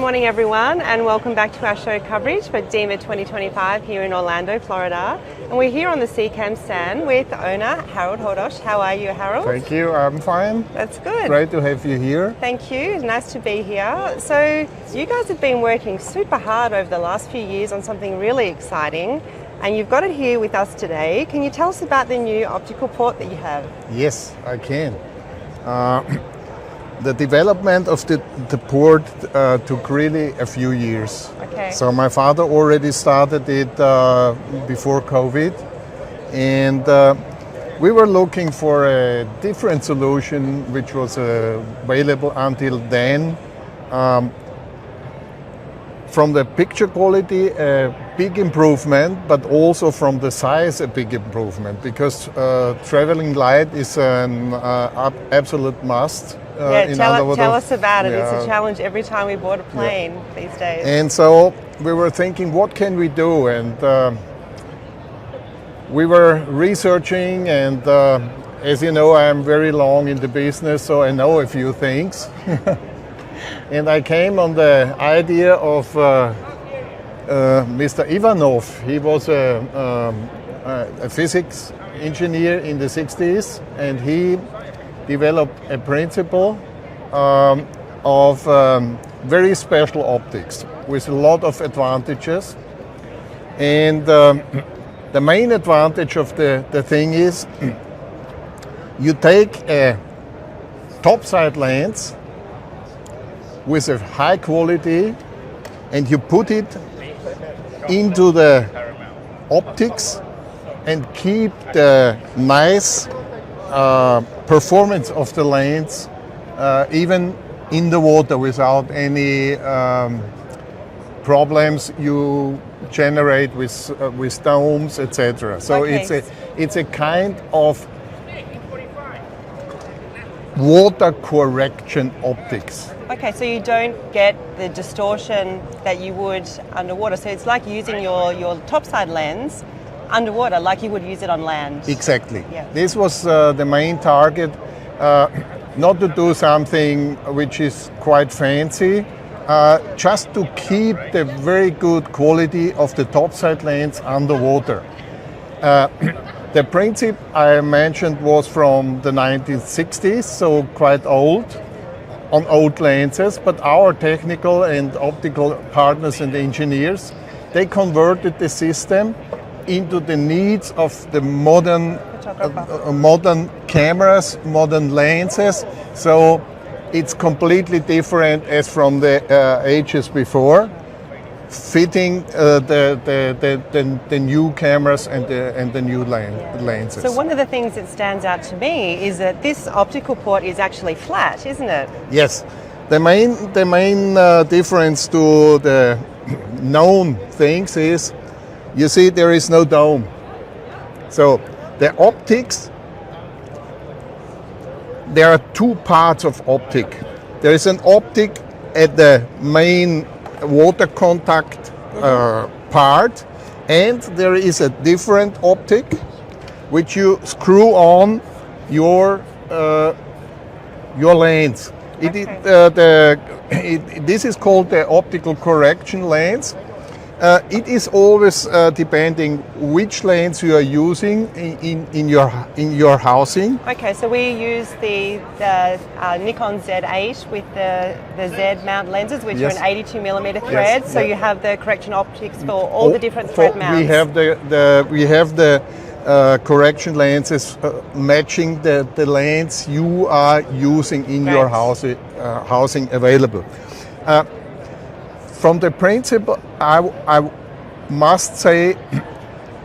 morning everyone, and welcome back to our show coverage for DEMA 2025 here in Orlando, Florida. And we're here on the Seacam stand with owner Harald Hordosch. How are you, Harald? Thank you, I'm fine. That's good. Great to have you here. Thank you, it's nice to be here. So you guys have been working super hard over the last few years on something really exciting, and you've got it here with us today. Can you tell us about the new optical port that you have? Yes, I can. The development of the port took really a few years. Okay. So my father already started it before COVID, and we were looking for a different solution which was available until then. From the picture quality, a big improvement, but also from the size, a big improvement, because traveling light is an absolute must. Tell us about it. It's a challenge every time we board a plane these days. And so we were thinking, what can we do? And we were researching, and as you know, I'm very long in the business, so I know a few things. And I came on the idea of Mr. Ivanov. He was a physics engineer in the 60s, and he developed a principle of very special optics with a lot of advantages. And the main advantage of the thing is you take a topside lens with a high quality and you put it into the optics and keep the nice performance of the lens even in the water without any problems you generate with domes, etc. So okay. it's a kind of water correction optics. Okay, so you don't get the distortion that you would underwater. So it's like using your topside lens underwater, like you would use it on land. Exactly. Yeah. This was the main target, not to do something which is quite fancy, just to keep the very good quality of the topside lens underwater. The principle I mentioned was from the 1960s, so quite old, on old lenses, but our technical and optical partners and engineers, they converted the system into the needs of the modern cameras, modern lenses. So it's completely different as from the ages before, fitting the new cameras and the new lenses. So one of the things that stands out to me is that this optical port is actually flat, isn't it? Yes, the main difference to the known things is, you see, there is no dome. So the optics, there are two parts of optic. There is an optic at the main water contact part, and there is a different optic which you screw on your lens. This is called the optical correction lens. It is always depending which lens you are using in your housing. Okay, so we use the Nikon Z8 with the Z mount lenses, which are an 82mm thread. Yes, so you have the correction optics for all the different thread mounts. We have the correction lenses matching the lens you are using in your housing available. From the principle, I must say,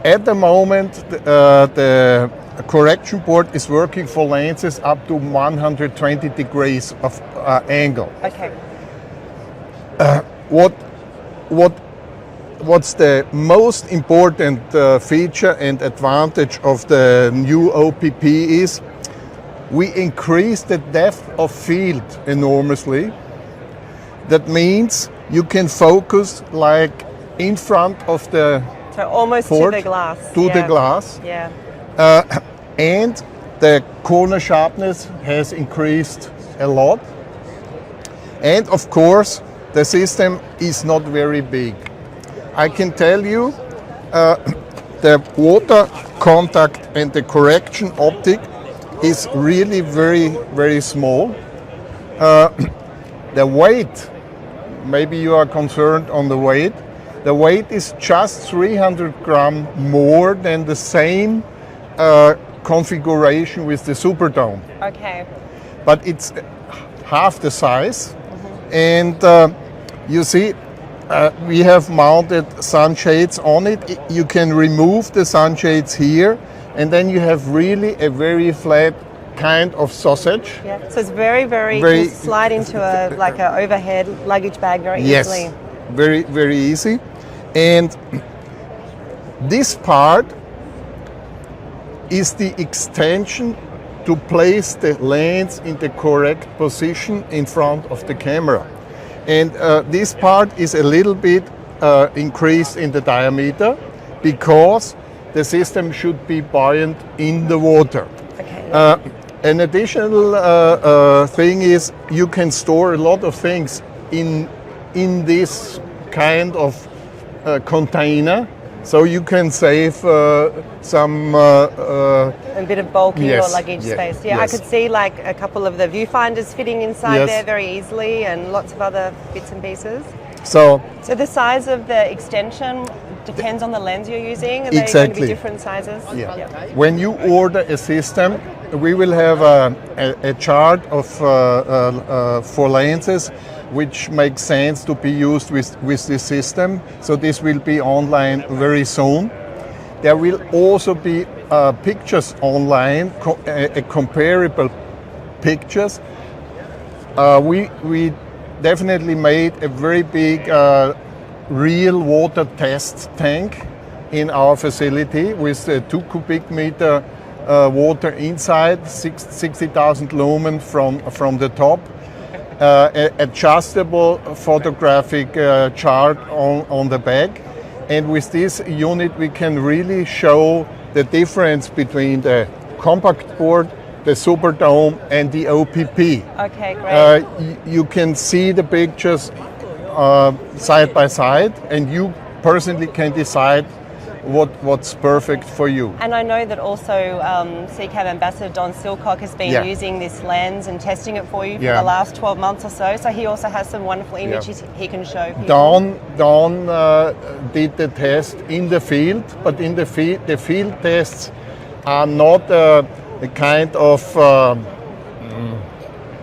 at the moment, the correction port is working for lenses up to 120 degrees of angle. Okay. What's the most important feature and advantage of the new OPP is we increase the depth of field enormously. That means you can focus like in front of the so almost port, to the glass. The glass. Yeah. And the corner sharpness has increased a lot. And of course, the system is not very big. I can tell you the water contact and the correction optic is really very, very small. The weight, maybe you are concerned on the weight. The weight is just 300 grams more than the same configuration with the Superdome. Okay. But it's half the size. And you see, we have mounted sunshades on it. You can remove the sunshades here, and then you have really a very flat kind of sausage. Yeah. So it's very, very, you can slide into a like an overhead luggage bag very easily. Yes, very, very easy. And this part is the extension to place the lens in the correct position in front of the camera. And this part is a little bit increased in the diameter because the system should be buoyant in the water. Okay. An additional thing is you can store a lot of things in this kind of container, so you can save some a bit of bulky or luggage space. Yeah, yes. I could see like a couple of the viewfinders fitting inside Yes. there very easily, and lots of other bits and pieces. So the size of the extension depends on the lens you're using. Are they going to Exactly. be different sizes? yeah. When you order a system, we will have a chart of for lenses which makes sense to be used with this system. So this will be online very soon. There will also be pictures online, comparable pictures. We definitely made a very big real water test tank in our facility with 2 cubic meter water inside, 60,000 lumen from the top. Adjustable photographic chart on the back, and with this unit we can really show the difference between the compact board, the Superdome, and the OPP. Okay, great. You can see the pictures side by side, and you personally can decide what's perfect for you. And I know that also Seacam Ambassador Don Silcock has been using this lens and testing it for you for the last 12 months or so. So he also has some wonderful images he can show people. Don did the test in the field, but in the field tests are not a kind of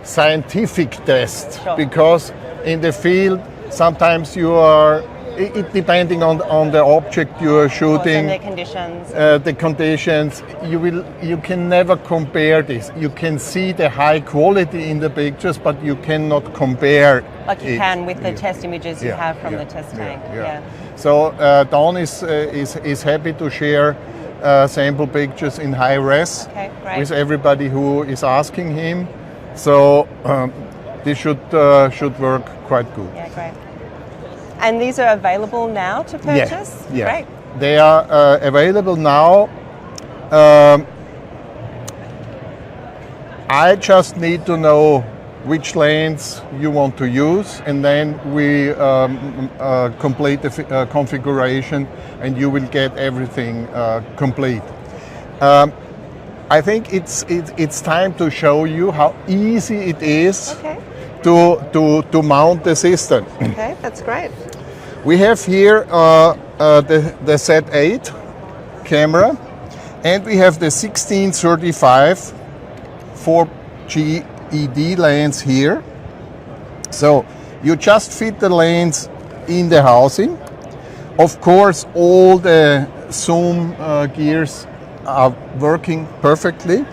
scientific test, because in the field sometimes you are, it depending on the object you are shooting, and the conditions, you can never compare this. You can see the high quality in the pictures, but you cannot compare like you can with the test images you have from the test tank. So Don is happy to share sample pictures in high res with everybody who is asking him. So this should work quite good. Yeah, great. And these are available now to purchase? Yeah. Great. They are available now. I just need to know which lens you want to use, and then we complete the configuration, and you will get everything complete. I think it's time to show you how easy it is to mount the system. Okay, that's great. We have here the Z8 camera, and we have the 1635 4G ED lens here. So you just fit the lens in the housing. Of course, all the zoom gears are working perfectly.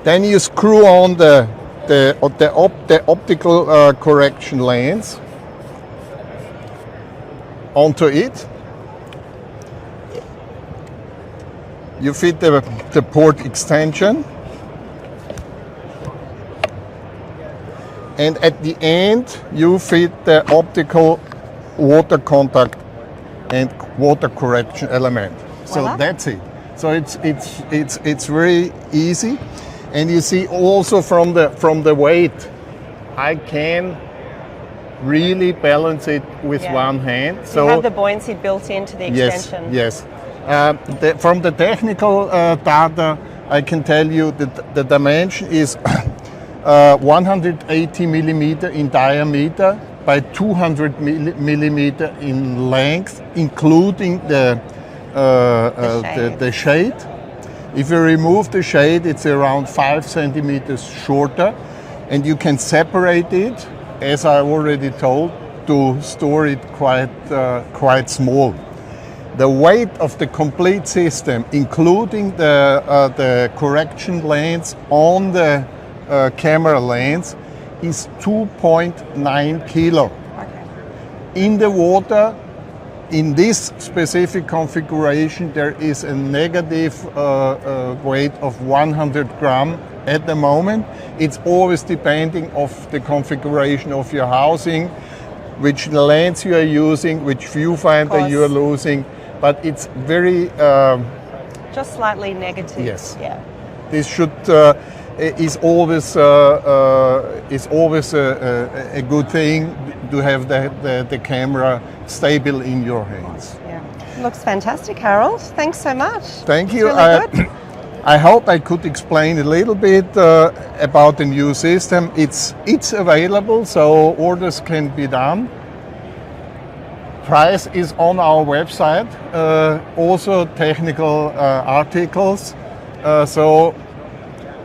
Then you screw on the optical correction lens onto it. You fit the port extension, and at the end you fit the optical water contact and water correction element. So that's it. So it's very easy, and you see also from the weight, I can really balance it with one hand. So you have the buoyancy built into the extension. Yes. From the technical data, I can tell you that the dimension is 180 millimeter in diameter by 200 millimeter in length, including the shade. If you remove the shade, it's around 5 centimeters shorter, and you can separate it, as I already told, to store it quite small. The weight of the complete system, including the correction lens on the camera lens, is 2.9 kilo. Okay. In the water, in this specific configuration, there is a negative weight of 100 gram at the moment. It's always depending of the configuration of your housing, which lens you are using, which viewfinder you are using, but it's very... just slightly negative. Yes. Yeah. This should... is always a good thing to have the camera stable in your hands. Yeah, looks fantastic, Harald. Thanks so much. Thank you. Really good. I hope I could explain a little bit about the new system. It's available, so orders can be done. Price is on our website. Also technical articles. So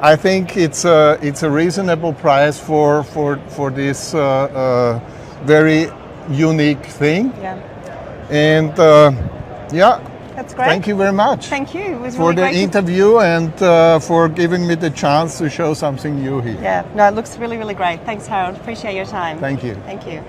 I think it's a reasonable price for this very unique thing. Yeah. And that's great. Thank you very much. Thank you. It was for really the great interview and for giving me the chance to show something new here. Yeah. No, it looks really, really great. Thanks, Harald. Appreciate your time. Thank you. Thank you.